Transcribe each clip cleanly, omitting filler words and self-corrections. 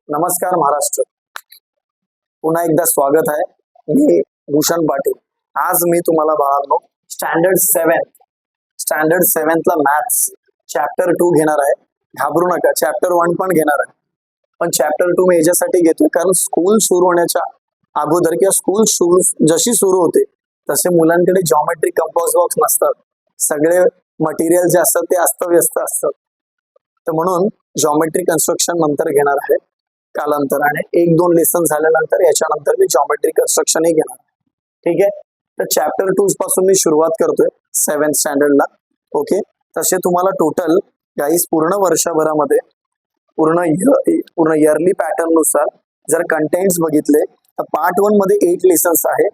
नमस्कार महाराष्ट्र. पुन्हा एकदा स्वागत आहे. मी भूषण पाटील. आज मी तुम्हाला बाळांनो स्टँडर्ड सेव्हन्थला मॅथ्स चॅप्टर 2 घेणार आहे. घाबरू नका, चॅप्टर 1 पण घेणार आहे, पण चॅप्टर 2 मी याच्यासाठी घेतोय कारण स्कूल सुरू होण्याच्या अगोदर किंवा स्कूल जशी सुरू होते तसे मुलांकडे जॉमेट्रिक कंपास बॉक्स नसतात. सगळे मटेरियल जे असतात ते अस्तव्यस्त असतात. तर म्हणून जॉमेट्री कन्स्ट्रक्शन नंतर घेणार आहे कालांतराने. 1-2 लेसन झाल्यानंतर याच्यानंतर मी जॉमेट्री कन्स्ट्रक्शनही घेणार. ठीक आहे, तर चॅप्टर 2 पासून मी सुरुवात करतोय 7th स्टँडर्डला. ओके, तसे तुम्हाला टोटल गाईस पूर्ण वर्षभरामध्ये पूर्ण इयरली पॅटर्न नुसार जर कंटेंट्स बघितले तर पार्ट 1 मध्ये 8 लेसन्स आहे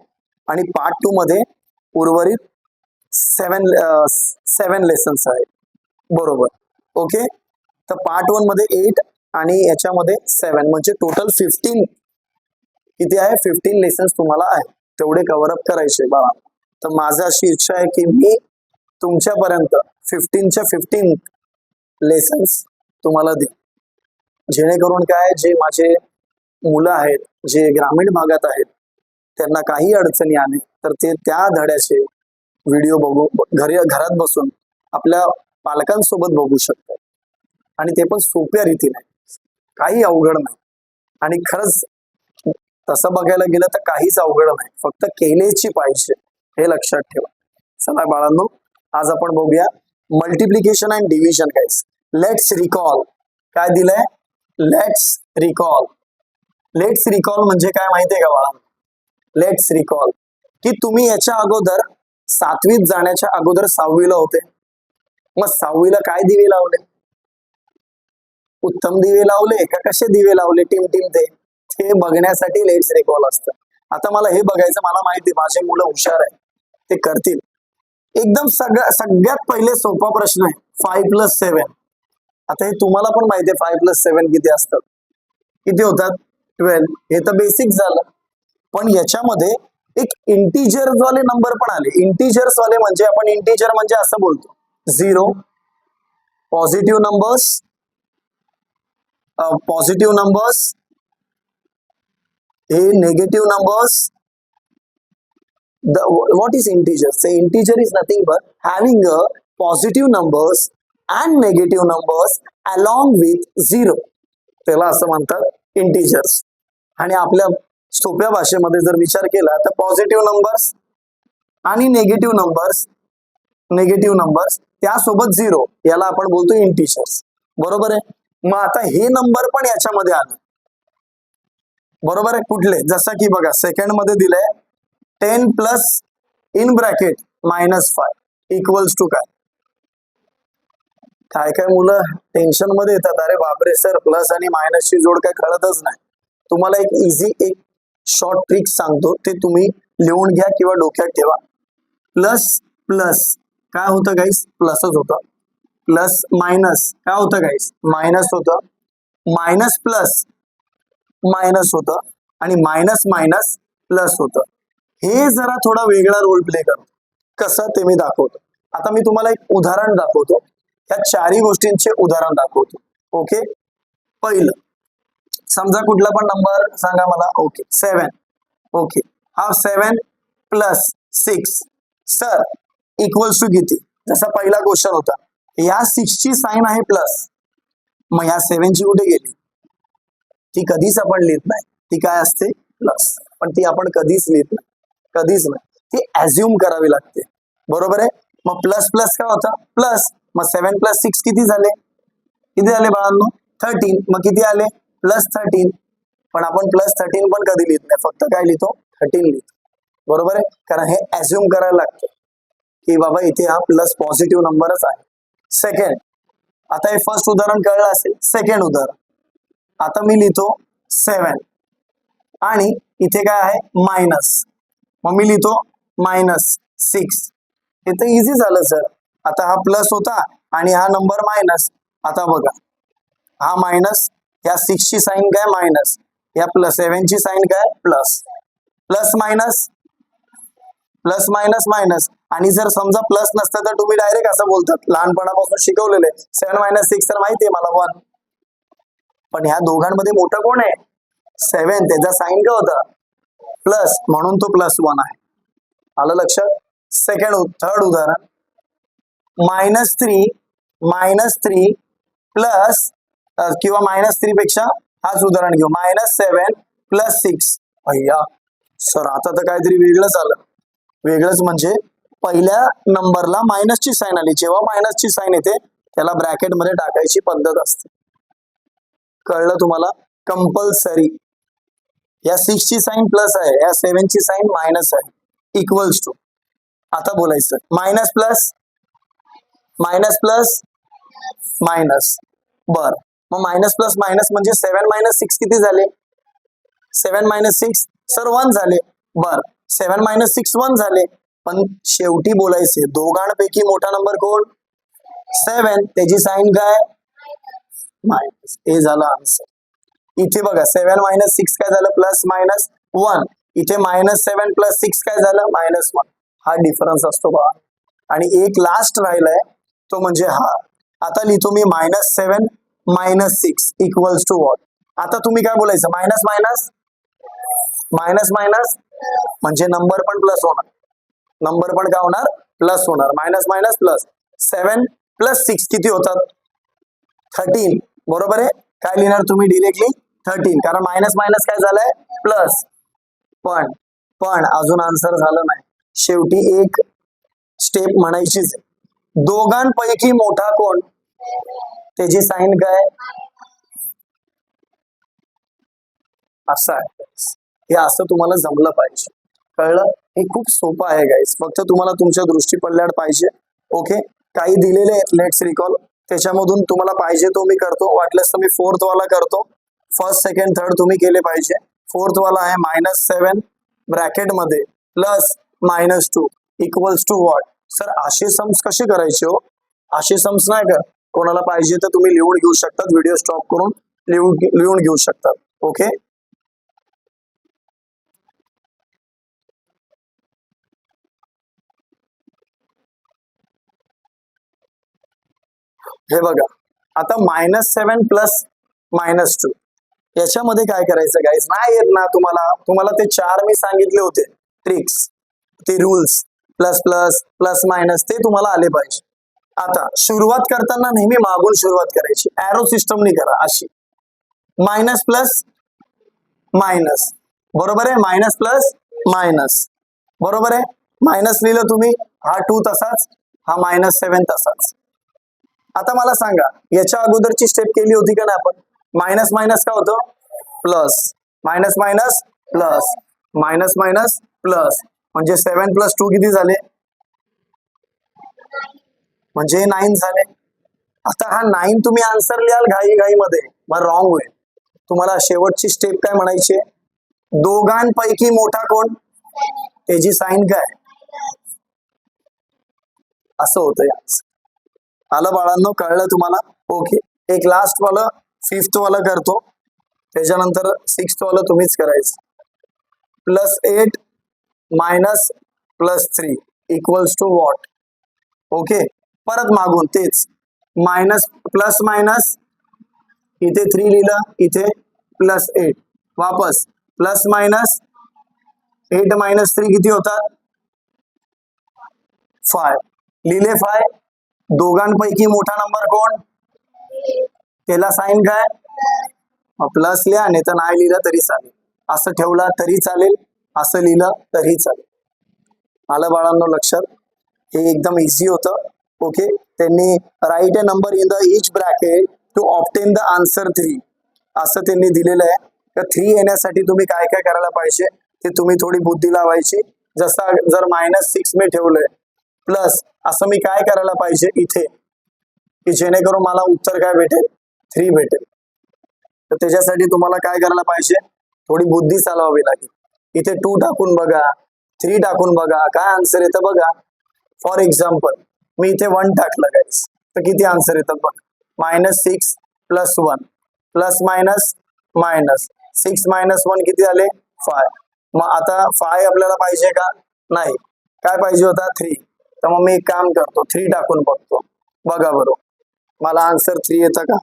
आणि पार्ट 2 मध्ये उर्वरित 7 लेसन्स आहे. बरोबर. ओके, तर पार्ट 1 मध्ये 8 आणि याच्यामध्ये 7 म्हणजे टोटल 15 किती आहे? 15 लेसन्स तुम्हाला आहे, तेवढे कव्हर अप करायचे बाळा. तर माझी अशी इच्छा आहे की मी तुमच्यापर्यंत 15च्या 15 लेसन्स तुम्हाला दे, जेणेकरून काय, जे माझे मुलं आहेत जे ग्रामीण भागात आहेत त्यांना काही अडचणी आली तर ते त्या धड्याचे व्हिडिओ बघू घरात बसून आपल्या पालकांसोबत बघू शकतात आणि ते पण सोप्या रीतीने, काही अवघड नाही. आणि खरंच तसं बघायला गेलं तर काहीच अवघड नाही, फक्त केलेची पाहिजे, हे लक्षात ठेवा. चला बाळांनो, आज आपण बघूया multiplication and division. Guys, let's recall. काय दिलंय? Let's recall. लेट्स रिकॉल म्हणजे काय माहितीये का बाळांनो? लेट्स रिकॉल की तुम्ही याच्या अगोदर 7वीत जाण्याच्या अगोदर 6वीला होते. मग 6वीला काय दिवे लावले? उत्तम दिवे लावले का कसे दिवे लावले? टिम ते बघण्यासाठी लेट्स रिकॉल असतं. आता मला हे बघायचं, मला माहिती माझे मुलं हुशार आहे, ते करतील. एकदम सगळ्यात पहिले सोपा प्रश्न आहे 5+7. आता हे तुम्हाला पण माहिती आहे 5+7 किती असतात, किती होतात? 12. हे तर बेसिक झालं, पण याच्यामध्ये एक इंटिजर वाले नंबर पण आले. इंटिजर्स वाले म्हणजे आपण इंटिजर म्हणजे असं बोलतो 0, पॉझिटिव्ह नंबर्स, हे negative numbers. What is integer? So integer is nothing but having a positive numbers and negative numbers along with 0. त्याला असं म्हणतात इंटिजर्स. आणि आपल्या सोप्या भाषेमध्ये जर विचार केला तर पॉझिटिव्ह नंबर्स आणि नेगेटिव्ह नंबर्स त्यासोबत 0, याला आपण बोलतो इंटिजर्स. बरोबर आहे. मग आता हे नंबर पण याच्यामध्ये आले. बरोबर आहे. कुठले? जसं की बघा, सेकंड मध्ये दिलंय 10 plus in bracket -5 equals to काय? काय मुलं टेन्शन मध्ये येतात, अरे बापरे सर, प्लस आणि मायनसची जोड काय कळतच नाही. तुम्हाला एक शॉर्ट ट्रिक सांगतो, ते तुम्ही लिहून घ्या किंवा डोक्यात ठेवा. प्लस काय होतं गाईस? प्लसच होतं. प्लस मायनस काय होतं गाईस? मायनस होतं. मायनस प्लस मायनस होतं आणि मायनस प्लस होतं. हे जरा थोडा वेगळा रोल प्ले करतो. कसं ते मी दाखवतो. आता मी तुम्हाला एक उदाहरण दाखवतो, या 4 गोष्टींचे उदाहरण दाखवतो. ओके, पहिलं समजा कुठला पण नंबर सांगा मला. ओके, 7. ओके, हा 7 प्लस 6 सर इक्वल्स टू किती? जसा पहिला क्वेश्चन होता, या 6 ची साइन आहे प्लस, मग या 7 ची कुठे गेली? ती कधीच आपण लिहित नाही, ती काय असते? प्लस. पण ती आपण कधीच लिहित नाही, कधीच नाही, ती ॲझ्युम करावी लागते. बरोबर आहे. मग प्लस काय होतं? प्लस. मग 7 + 6 किती झाले? बाळांनो? 13. मग किती आले? +13. पण आपण +13 पण कधी लिहित नाही, फक्त काय लिहितो? 13 लिहितो. बरोबर आहे, कारण हे ॲझ्युम करायला लागतं की बाबा इथे हा प्लस पॉझिटिव्ह नंबरच आहे. सेकंड, आता हे फर्स्ट उदाहरण कळलं असेल. सेकंड उदाहरण, आता मी लिहितो 7 आणि इथे काय आहे? मायनस. मग मी लिहितो -6. हे तर इझी झालं सर. आता हा प्लस होता आणि हा नंबर मायनस. आता बघा, हा मायनस, या 6 ची साइन काय? मायनस. या 7 ची साइन काय? प्लस. Plus minus. आणि जर समजा प्लस नसतं तर तुम्ही डायरेक्ट असं बोलतात, लहानपणापासून शिकवलेले 7 - 6 तर माहितीये मला 1. पण ह्या दोघांमध्ये मोठा कोण आहे? 7. त्याचा साइन काय होता? प्लस, म्हणून तो +1 आहे. आलं लक्षात? थर्ड उदाहरण, -3 प्लस किंवा -3 पेक्षा हाच उदाहरण घेऊ, -7 + 6. अय्या सर, आता तर काहीतरी वेगळंच आलं. वेगळंच म्हणजे पहिल्या नंबरला मायनसची साइन आली. जेव्हा मायनसची साइन येते त्याला ब्रॅकेट मध्ये टाकायची पद्धत असते. कळलं तुम्हाला? कंपल्सरी. या 6 ची साइन प्लस आहे, या 7 ची साइन मायनस आहे. इक्वल्स टू, आता बोलायचं मायनस प्लस मायनस. बर, मग मायनस प्लस मायनस म्हणजे 7 - 6 किती झाले? 7 - 6 सर 1 झाले. बर, 7 - 6 1 झाले. पण शेवटी बोलायचे दोघांपैकी मोठा नंबर कोण? 7. त्याची साइन काय? मायनस. हे झालं आन्सर. इथे बघा 7 - 6 काय झालं? +-1. इथे -7 + 6 काय झालं? -1. हा डिफरन्स असतो बघा. आणि एक लास्ट राहिलाय तो म्हणजे हा. आता लिहितो मी -7 - 6 इक्वल्स टू व्हॉट? आता तुम्ही काय बोलायचं? मायनस मायनस म्हणजे नंबर पण प्लस होणार. नंबर पण काय होणार? प्लस होणार. Minus plus. 7 + 6 किती होतात? 13. बरोबर आहे. काय लिहिणार तुम्ही डिरेक्टली? 13. कारण मायनस मायनस काय झालंय? प्लस. पण अजून आन्सर झालं नाही. शेवटी एक स्टेप म्हणायचीच. दोघांपैकी मोठा कोण? त्याची साइन काय? असं आहे. हे असं तुम्हाला जमलं पाहिजे. कळलं? हे खूप सोपं आहे गाईस. फक्त तुम्हाला तुमच्या दृष्टी पडल्यावर पाहिजे. ओके, काही दिलेले आहेत लेट्स रिकॉल, त्याच्यामधून तुम्हाला पाहिजे तो मी करतो. वाटल्यास तर मी 4th वाला करतो. फर्स्ट, सेकंड, थर्ड तुम्ही केले पाहिजे. 4th वाला आहे -7 ब्रॅकेट मध्ये +-2 इक्वल्स टू व्हॉट? सर असे सम्स कसे करायचे हो? असे सम्स नाही का, कोणाला पाहिजे तर तुम्ही लिहून घेऊ शकतात. व्हिडिओ स्टॉप करून लिहून घेऊ शकतात. ओके, हे बघा आता -7 + -2 याच्यामध्ये काय करायचं गाईज? नाही येत ना तुम्हाला ते 4 मी सांगितले होते ट्रिक्स, ते rules, plus plus plus minus, ते तुम्हाला आले पाहिजे. आता सुरुवात करताना नेहमी मागून सुरुवात करायची. एरो सिस्टमनी करा अशी, मायनस प्लस मायनस. बरोबर आहे? Minus plus minus. बरोबर आहे? मायनस लिहिलं तुम्ही, हा 2 तसाच, हा -7 तसाच. आता मला सांगा, याच्या अगोदरची स्टेप केली होती का नाही आपण? मायनस मायनस काय होतं? Plus. Minus minus plus. Minus minus plus. म्हणजे 7 + 2 किती झाले? म्हणजे 9 झाले. आता हा 9 तुम्ही आन्सर लिहाल घाई मध्ये, मग रॉंग होईल. तुम्हाला शेवटची स्टेप काय म्हणायची? दोघांपैकी मोठा कोण? त्याची साइन काय? असं होतं. आलं बाळांनो? कळलं तुम्हाला? ओके, एक लास्ट वाला 5th वाला करतो, त्याच्यानंतर 6th वाला तुम्हीच करायचं. +8 - +3 इक्वल्स टू व्हॉट? ओके, परत मागून तेच मायनस प्लस मायनस, इथे 3 लिहिलं, इथे +8, वापस प्लस मायनस, 8 - 3 किती होतात? 5. लिहिले 5. दोघांपैकी मोठा नंबर कोण? त्याला साइन काय? प्लस लिहा, नाही तर नाही लिहिलं तरी चालेल. असं ठेवला तरी चालेल, असं लिहिलं तरी चालेल. आलं बाळांनो लक्षात? हे एकदम इझी होतं. ओके, त्यांनी write a number in the each bracket to obtain the answer 3 असं त्यांनी दिलेलं आहे. तर 3 येण्यासाठी तुम्ही काय काय करायला पाहिजे ते तुम्ही थोडी बुद्धी लावायची. जसं जर -6 मी ठेवलंय, प्लस असं मी काय करायला पाहिजे इथे, की जेणेकरून मला उत्तर काय भेटेल? 3 भेटेल. तर त्याच्यासाठी तुम्हाला काय करायला पाहिजे? थोडी बुद्धी चालवावी लागेल. इथे 2 टाकून बघा, 3 टाकून बघा, काय आन्सर येतं बघा. फॉर एक्झाम्पल मी इथे 1 टाकलं गाईस, तर किती आन्सर येतात बघा. -6 + 1 प्लस मायनस मायनस 6 - 1 किती आले? 5. मग आता 5 आपल्याला पाहिजे का? नाही. काय पाहिजे होता? 3. तर मग मी एक काम करतो, 3 टाकून बघतो. बघा बरोबर मला आन्सर 3 येतं का?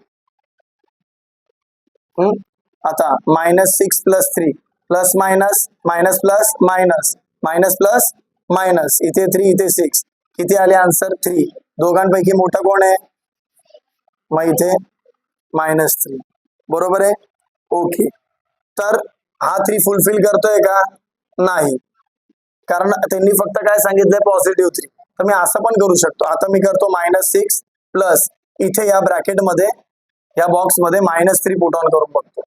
आता -6 + 3 plus minus minus plus minus minus plus minus, इथे 3 इथे 6, किती आले आन्सर 3. दोघांपैकी मोठा कोण आहे? मग इथे -3, बरोबर आहे. ओके, तर हा 3 फुलफिल करतोय का? नाही, कारण त्यांनी फक्त काय सांगितलंय पॉझिटिव्ह 3. तर मी असं पण करू शकतो. आता मी करतो -6 प्लस इथे या ब्रॅकेट मध्ये या बॉक्स मध्ये -3 पुट ऑन करून बघतो.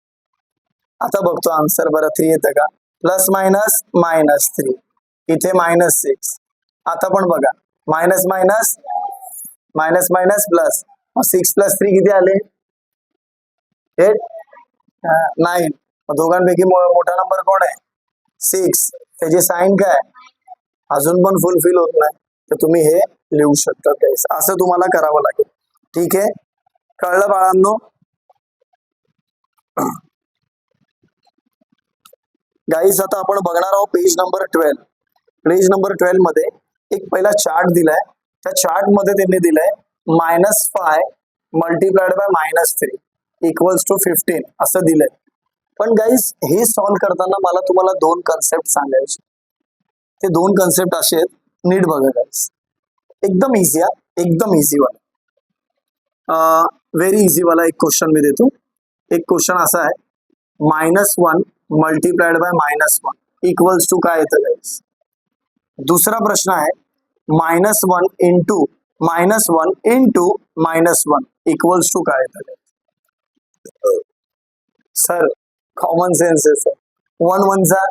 आता बघतो आन्सर बरं 3 येतं का? प्लस मायनस -3, इथे -6. आता पण बघा minus minus minus minus plus, 6 + 3 किती आले? 8 9. दोघांपैकी मोठा नंबर कोण आहे? 6. त्याची साइन काय? अजून पण फुलफिल होत नाही, तर तुम्ही हे लिहू शकता. असं तुम्हाला करावं लागेल. ठीक आहे, कळलं बाळांनो? गाईज आता आपण बघणार आहोत पेज नंबर 12. पेज नंबर 12 मध्ये एक पहिला चार्ट दिलाय. त्या चार्ट मध्ये त्यांनी दिलाय -5 मल्टिप्लाइड बाय -3 = 15 असं दिलंय. पण गाईज हे सॉल्व्ह करताना मला तुम्हाला 2 कन्सेप्ट सांगायचे. ते 2 कन्सेप्ट असे आहेत, नीट बघा गाईज. एकदम इझी आहे, एकदम इझी वाला, व्हेरी इझी वाला एक क्वेश्चन मी देतो. एक क्वेश्चन असा आहे, -1 मल्टिप्लाइड बाय -1 काय येतं गाईज. दुसरा प्रश्न आहे -1 इंटू -1 इंटू -1 काय येतं. सर कॉमन सेन्स आहे सर. 1 1 चा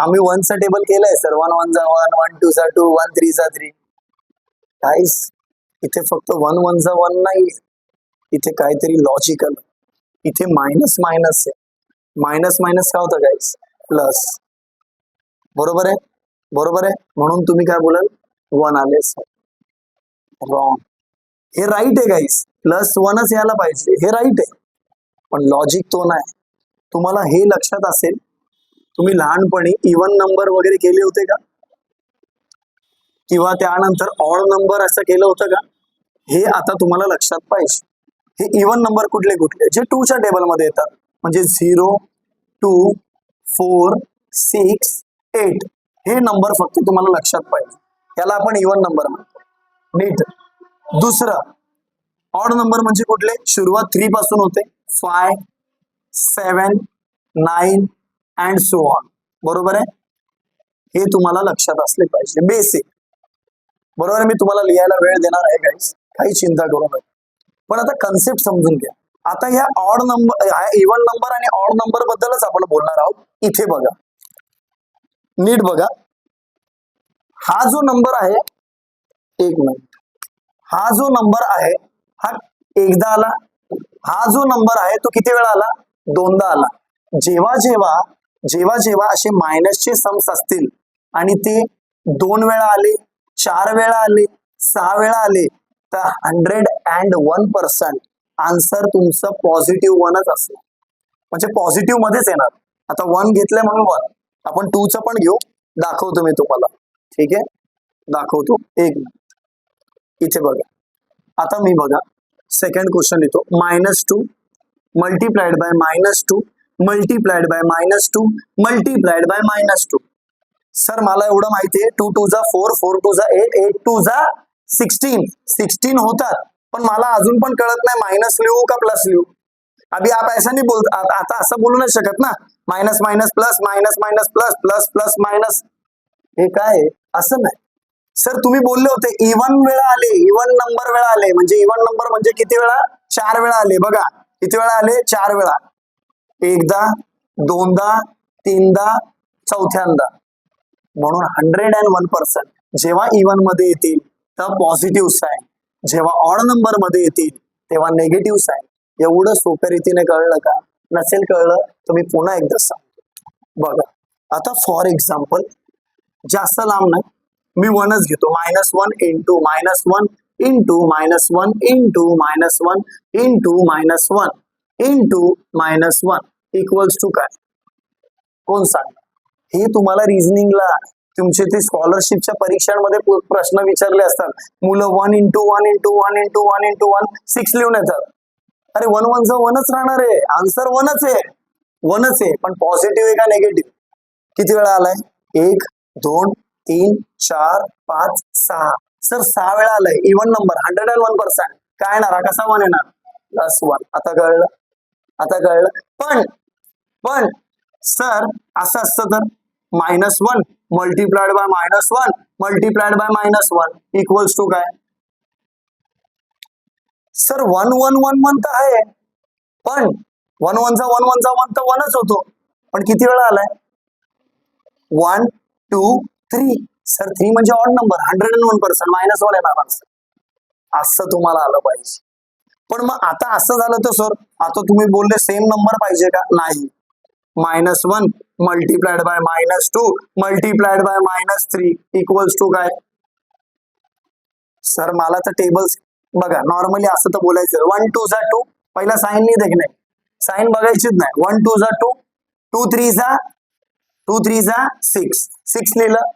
आम्ही 1 चा टेबल केलाय सर. 1 1 चा 1, 1 2 चा 2, 1 3 चा 3. गाईस इथे फक्त 1 1 चा 1 नाही, इथे काहीतरी लॉजिकल. इथे मायनस मायनस आहे. मायनस मायनस काय होतं गाईस? प्लस. बरोबर आहे, बरोबर आहे. म्हणून तुम्ही काय बोलाल? 1 आले सर. रॉंग. हे राईट आहे गाईस, +1च यायला पाहिजे, हे राईट आहे. पण लॉजिक तो नाही. तुम्हाला हे लक्षात असेल, तुम्ही लहानपणी इवन नंबर वगैरे केले होते का? किंवा त्यानंतर ऑड नंबर असं केलं होतं का? हे आता तुम्हाला लक्षात पाहिजे. हे इवन नंबर कुठले कुठले? जे 2 च्या टेबल मध्ये येतात, म्हणजे 0 2 4 6 8 हे नंबर फक्त तुम्हाला लक्षात पाहिजे. याला आपण इवन नंबर म्हणतो. नीट. दुसरं ऑड नंबर म्हणजे कुठले? सुरुवात 3 पासून होते, 5 7 9 अँड सो ऑन. बरोबर आहे, हे तुम्हाला लक्षात असले पाहिजे, बेसिक. बरोबर आहे. मी तुम्हाला लिहायला वेळ देणार आहे गाईस, काही चिंता करू नका. पण आता कन्सेप्ट समजून घ्या. आता ह्या ऑड नंबर, इवन नंबर आणि ऑड नंबर बद्दलच आपण बोलणार आहोत. इथे बघा, नीट बघा. हा जो नंबर आहे, एक मिनिट, हा जो नंबर आहे हा एकदा आला. हा जो नंबर आहे तो किती वेळा आला? 2दा आला. जेव्हा जेव्हा जेव्हा जेव्हा असे मायनसचे सम्स असतील आणि ते 2 वेळा आले, 4 वेळा आले, 6 वेळा आले, तर 101% आन्सर तुमचं पॉझिटिव्ह 1च असेल. म्हणजे पॉझिटिव्ह मध्येच येणार. आता 1 घेतलंय म्हणून 1. आपण 2 चं पण घेऊ, दाखवतो मी तुम्हाला. ठीक आहे, दाखवतो. एक मिनिट, इथे बघा. आता मी बघा सेकंड क्वेश्चन लिहितो. -2 multiplied by -2 multiplied by -2 multiplied by -2. Sir मला एवढं माहितीये, 2 2 जा 4 4 2 जा 8 8 2 जा 16 16 होतात. पण मला अजून पण कळत नाही मायनस लिहू का प्लस लिहू. अभी आप ऐसा नाही बोल, आता असं बोलू नाही शकत ना, minus minus plus minus minus plus plus plus minus. हे काय असं नाही सर. तुम्ही बोलले होते इवन वेळा आले, इवन नंबर वेळा आले. म्हणजे इवन नंबर म्हणजे किती वेळा? 4 वेळा आले. बघा किती वेळा आले? 4 वेळा. एकदा, दोनदा, तीनदा, चौथ्यांदा. म्हणून 101% जेव्हा इवन मध्ये येतील तर पॉझिटिव्ह साइन, जेव्हा ऑड नंबर मध्ये येतील तेव्हा नेगेटिव्ह साइन. एवढं सोप्या रीतीने कळलं का? नसेल कळलं तर मी पुन्हा एकदा सांगतो. बघा आता फॉर एक्झाम्पल, जास्त लांब नाही, मी 1च घेतो. -1 into -1 into -1 into -1 into -1 into -1 काय? कोण सांग? हे तुम्हाला रिझनिंगला तुमचे ते स्कॉलरशिपच्या परीक्षांमध्ये प्रश्न विचारले असतात. मुलं 1 इंटू 1 इंटू 1 इंटू 1 इंटू 1 6 लिहून येतात. अरे 1 1 चा 1च राहणार आहे, आन्सर 1च आहे, 1च आहे. पण पॉझिटिव्ह आहे का निगेटिव्ह? किती वेळा आलाय? 1 2 3 4 5 6. सर 6 वेळा आलाय. Even number 101%. काय येणार? हा कसा 1 येणार? +1. आता कळलं? आता कळलं? पण सर असं असतं तर -1 multiplied by -1 multiplied by -1 equals to काय? सर 1 1 1 1 तर आहे, पण 1 1 चा 1 1 चा 1 तर 1च होतो. पण किती वेळा आलाय? 1 2 3. सर 3 म्हणजे ऑड नंबर, 101%, -1 येणार आन्सर. असं तुम्हाला आलं पाहिजे. पण मग आता असं झालं तर सर आता तुम्ही बोलले सेम नंबर पाहिजे का? नाही. -1 multiplied by -2 multiplied by -3 equals to काय? सर मला तर टेबल्स बघा, नॉर्मली असं तर बोलायचं 1 2 चा 2, पहिला साइन लिहित की नाही? साइन बघायचीच नाही. 1 2 चा 2, 2 3 चा 6, 6 लिहिलं.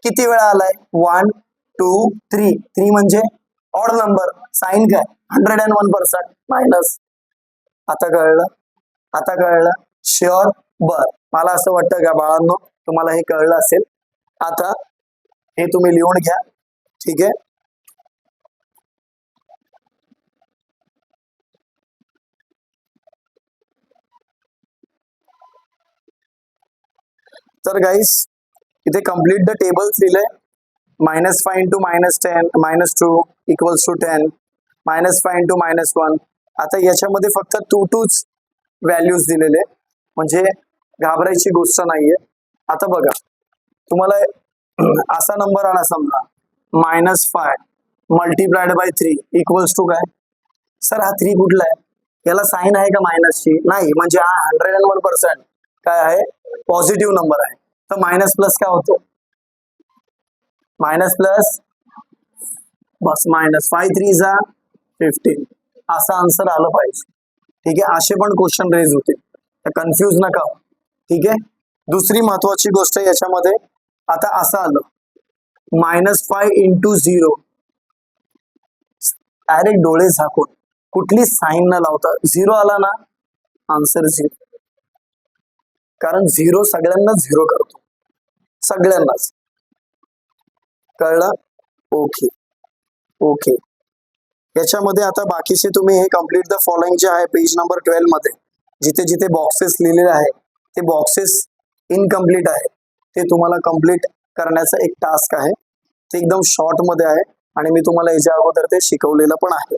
किती वेळा आलाय? 1 2 3. 3 म्हणजे ऑड नंबर, साइन काय? 101% मायनस. आता कळलं? आता कळलं? श्योर? बर, मला असं वाटतं का बाळांनो तुम्हाला हे कळलं असेल. आता हे तुम्ही लिहून घ्या, ठीक आहे? तर गाईस इथे कम्प्लीट द टेबल्स दिलंय. -5 इंटू -10 -2 इक्वल्स टू 10 -5 इंटू -1. आता याच्यामध्ये फक्त 2 व्हॅल्यूज दिलेले, म्हणजे घाबरायची गोष्ट नाहीये. आता बघा, तुम्हाला असा नंबर आला समजा -5 मल्टिप्लाइड बाय 3 इक्वल्स टू काय? सर हा 3 कुठला आहे? याला साइन आहे का मायनसची? नाही, म्हणजे हा 101% काय आहे? पॉझिटिव्ह नंबर आहे. तर मायनस प्लस काय होतो? मायनस प्लस बस -5 3 जा 15. असं आन्सर आलं पाहिजे, ठीक आहे? असे पण क्वेश्चन रेज होते, कन्फ्यूज नका, ठीक आहे? दुसरी महत्वाची गोष्ट याच्यामध्ये, आता असं आलं -5 इंटू 0, डायरेक्ट डोळे झाकून कुठली साइन न लावता 0 आला ना, आन्सर 0. कारण 0 सगळ्यांनाच 0 करतो, सगळ्यांनाच. कळलं? Okay okay. याच्यामध्ये आता बाकीचे तुम्ही हे कम्प्लीट द फॉलोइंग जे आहे पेज नंबर 12 मध्ये जिथे जिथे बॉक्सेस लिहिलेले आहे ते बॉक्सेस इनकम्प्लीट आहे, ते तुम्हाला कम्प्लीट करण्याचा एक टास्क आहे. ते एकदम शॉर्ट मध्ये आहे आणि मी तुम्हाला याच्या अगोदर ते शिकवलेलं पण आहे.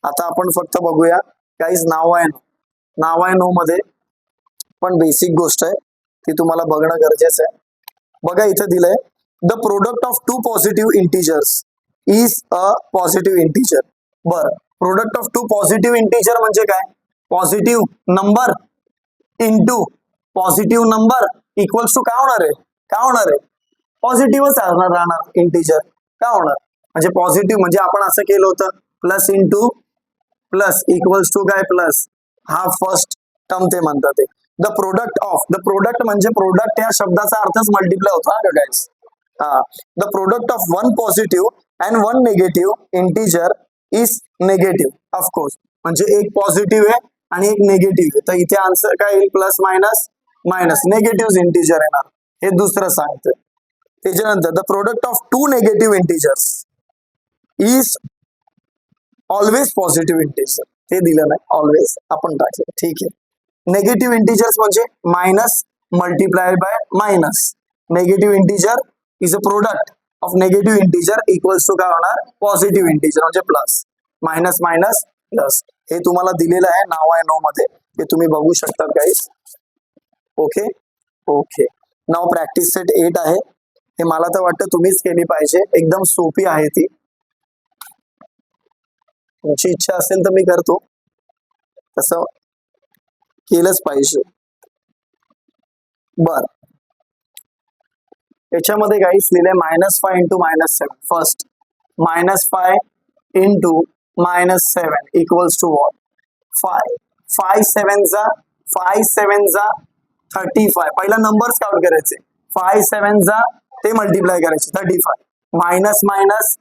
आता आपण फक्त बघूया गाईज नाव आहे नो मध्ये पण बेसिक गोष्ट आहे ती तुम्हाला बघणं गरजेचं आहे. बघा इथं दिलंय the product of 2 positive integers is a positive integer. बर, प्रोडक्ट ऑफ 2 पॉझिटिव्ह इंटिजर म्हणजे काय? Positive number into positive number equals to काय होणार आहे? काय होणार आहे? पॉझिटिव्हच राहणार इंटिजर. काय होणार? म्हणजे पॉझिटिव्ह म्हणजे आपण असं केलं होतं plus into plus equals to काय? प्लस. हा फर्स्ट टर्म ते म्हणतात ते. द प्रोडक्ट म्हणजे प्रोडक्ट या शब्दाचा अर्थच मल्टिप्लाय होतो हा guys. The product of 1 positive and 1 negative integer is negative of course. म्हणजे एक पॉझिटिव्ह आहे आणि एक निगेटिव्ह आहे, तर इथे आन्सर काय येईल? Plus minus minus, negative integer येणार, हे दुसरं सांगतं. त्याच्यानंतर the product of 2 negative integers is always positive integer. ते दिलं नाही, ऑलवेज आपण टाकलं, ठीक आहे. नेगेटिव्ह इंटिजर्स म्हणजे minus multiplied by minus. Negative integer is a product of negative integer equals to काय होणार? पॉझिटिव्ह इंटिजर म्हणजे प्लस. मायनस मायनस प्लस, हे तुम्हाला दिलेलं आहे नाव आहे नो मध्ये, ते तुम्ही बघू शकता गाईस. Okay okay. नाव प्रॅक्टिस सेट 8 आहे, हे मला तर वाटतं तुम्हीच केली पाहिजे, एकदम सोपी आहे ती. तुमची इच्छा असेल तर मी करतो, तसं केलंच पाहिजे. बर, याच्यामध्ये गाईस लिहिले -5 into -7. First -5 into -7 equals to what? 5. 5 7 जा 35. पहिला नंबर्स काउंट करायचे, 5 7 जा ते मल्टिप्लाय करायचे 35. मायनस मायनस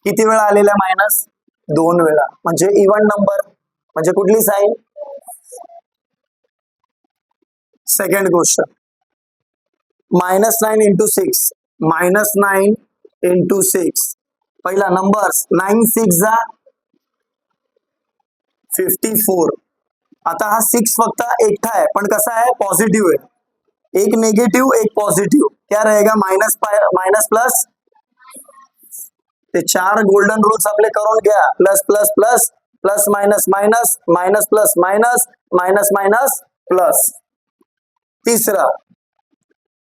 किती वेळा आलेला मायनस? 2 वेळा, म्हणजे इव्हन नंबर म्हणजे कुठली sign? Second question, -9 into 6, -9 into 6. पहिला नंबर्स 9 6 जा 54. आता हा 6 फक्त एकटा है, पण कसा है? पॉझिटिव्ह है. एक नेगेटिव्ह एक पॉझिटिव्ह, क्या रहेगा? Minus minus plus. ते 4 गोल्डन रूल्स आपले करून घ्या. Plus plus plus, plus minus minus, minus plus minus, minus minus plus. तीसरा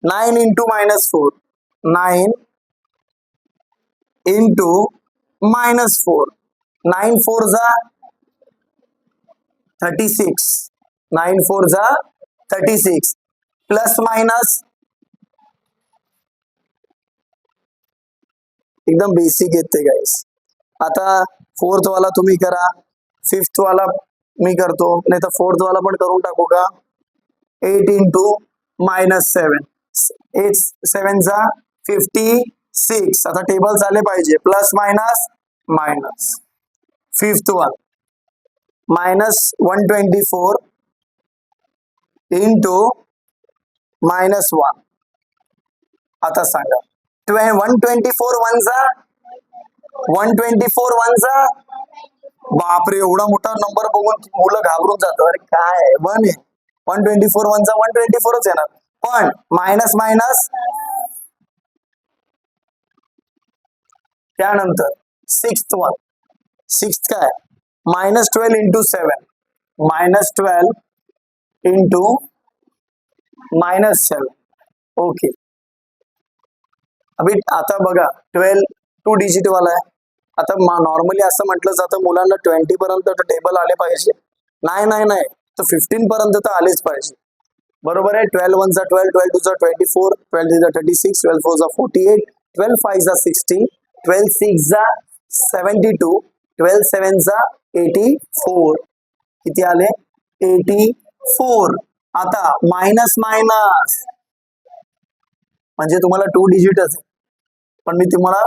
9 इंटू -4, 9 इंटू -4, 9 4 जा 36, 9 4 जा 36, प्लस माइनस एकदम बेसिक येते गाइस. आता फोर्थ वाला तुम्ही करा, फिफ्थ वाला मी करतो, नाही तर फोर्थ वाला पण करून टाकू का? 8 इंटू -7, 8 7 जा 56. आता टेबल झाले पाहिजे, plus minus minus. Fifth one -124 into -1. आता सांगा 124 वन जा 124 वन जा. बापरे, एवढा मोठा नंबर बघून मुलं घाबरून जातात. अरे काय वन आहे, 124 वन जा 124च येणार, पण मायनस मायनस. त्यानंतर सिक्स्थ वन, सिक्स्थ काय? -12 इंटू 7, -12 इंटू -7. ओके. अभी आता बघा 12 2 डिजिट वाला आहे. आता नॉर्मली असं म्हटलं जातं मुलांना 20 पर्यंत टेबल आले पाहिजे. नाही नाही नाही, तर 15 पर्यंत तर आलेच पाहिजे. बरोबर आहे. 12 1 जा 12, 12 2 जा 24, 12 3 जा 36, 12 4 जा 48, 12 5 जा 60, 12 6 जा 72, 12 7 जा 84. किती आले? 84. आता मायनस मायनस म्हणजे तुम्हाला 2 डिजिटच, पण मी तुम्हाला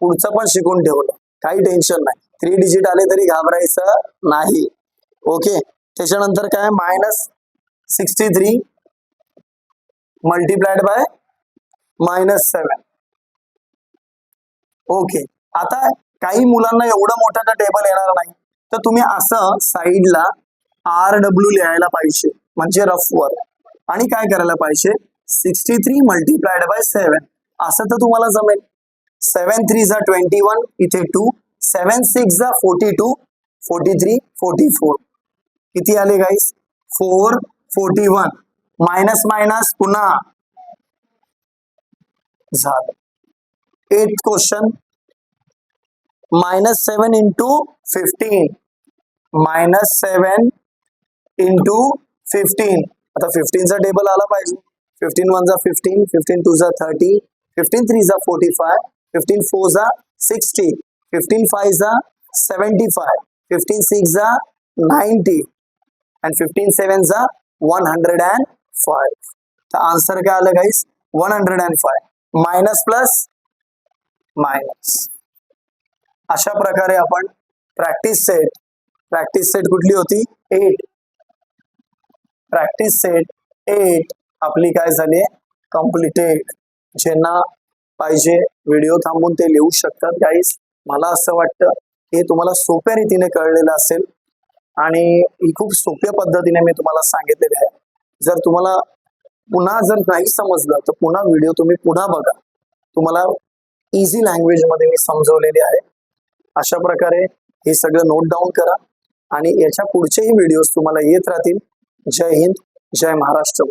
पुढचं पण शिकून ठेवलं, काही टेन्शन नाही. 3 डिजिट आले तरी घाबरायचं नाही. ओके. त्याच्यानंतर काय? -63 मल्टिप्लाइड बाय -7. ओके. आता काही मुलांना एवढं मोठं टेबल येणार नाही, तर तुम्ही असं साईडला RW लिहायला पाहिजे, म्हणजे रफ वर. आणि काय करायला पाहिजे? 63 मल्टिप्लाइड बाय 7 असं तर तुम्हाला जमेल. 7 3 जा 21, इथे 2, 7 6 जा 42, 43 44. किती आले गाईस? 441. मायनस मायनस पुन्हा झालं. 8th question, -7 into 15, -7 into 15. आता 15 चा टेबल आला पाहिजे. 15 1 जा 15, 15 2 जा 30, 15 3 जा 45, 15 4 जा 60, 15 5 जा 75, 15 6 जा 90 and 15 7 जा 105. तर आन्सर काय आलं गाईस? 105. Minus plus minus. अशा प्रकारे आपण प्रॅक्टिस सेट कुठली होती? 8. प्रॅक्टिस सेट 8 आपली काय झाली? कंप्लीटेड. ज्यांना पाहिजे व्हिडिओ थांबून ते लिहू शकतात गाईस. मला असं वाटतं हे तुम्हाला सोप्या रीतीने कळलेलं असेल आणि ही खूप सोप्या पद्धतीने मी तुम्हाला सांगितलेलं आहे. जर तुम्हाला पुन्हा जर नाही समजलं तर पुन्हा व्हिडिओ तुम्ही पुन्हा बघा. तुम्हाला इझी लँग्वेज मध्ये मी समजवलेले आहे. अशा प्रकारे हे सगळं नोट डाऊन करा आणि याच्या पुढचेही व्हिडिओज तुम्हाला येत राहतील. जय हिंद, जय महाराष्ट्र.